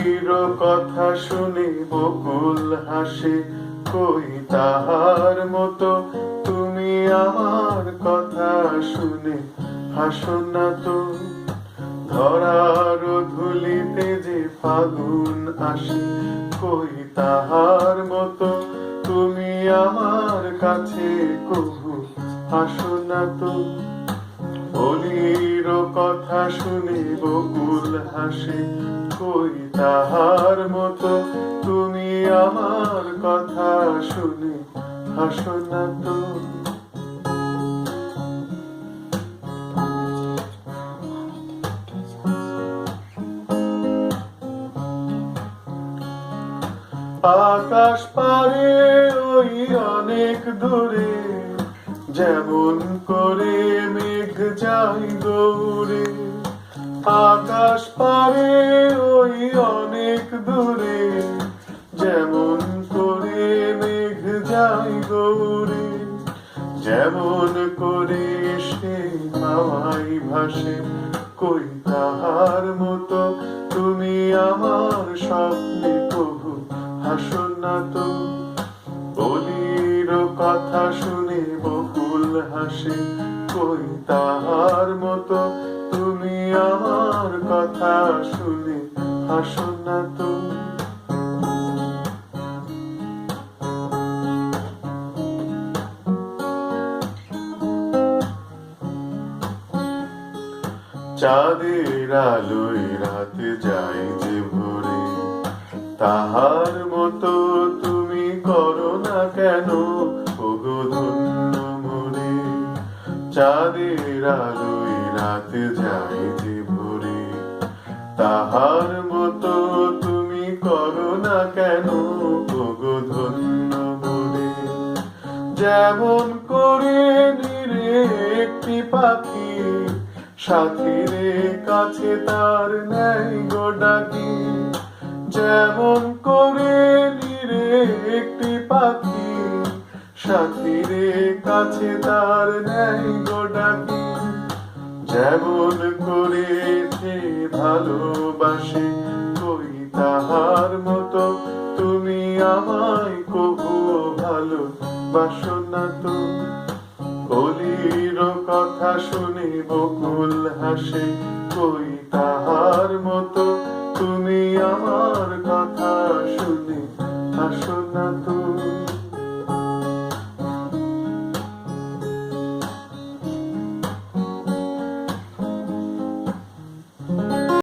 বলির কথা শুনে বকুল হাসে, কই তাহার মতো তুমি আমার কথা শুনে হাসো না তো। ধরার ধুলিতে যে ফাগুন আসে, কই তাহার মতো তুমি আমার কাছে কবু হাসো না তো। বলির কথা শুনে বকুল হাসে, কই তাহার মতো তুমি আমার কথা শুনে হাসো না তো। আকাশ পারে ওই অনেক দূরে, যেমন করে মেঘ যায় দৌড়ে। আকাশ পারে ওই অনেক দূরে, যেমন করে মেঘ যায় দৌড়ে। যেমন করে সে হাওয়ায় ভাসে, কই তাহার মতো তুমি আমার স্বপ্নে কবু হাসো না তো। বলির কথা শুনে বকুল হাসে, কই তাহার মতো তুমি আমার কথা শুনে হাসো না তো। চাঁদের আলোয় রাত যায় যে ভোরে, তাহার মতো তুমি করো না কেন ওগো ধন্য মোরে। চাঁদের আলোয় রাত যায় যে ভোরে, তাহার মতো তুমি করো না কেন ওগো ধন্য মোরে। যেমন করে নিরে একটি পাখি, সাথীরে কাছে তার নেই গো ডাকি। যেমন করে নিরে একটি পাখি, সাথীরে কাছে তার নেই গো ডাকি। যেমন করে যে ভালোবাসে, কই তাহার মতো তুমি আমায় কবু ভালোবাসো না তো। বলির কথা শুনে বকুল হাসে, কই তাহার মতো তুমি আমার কথা শুনে হাসো না তো।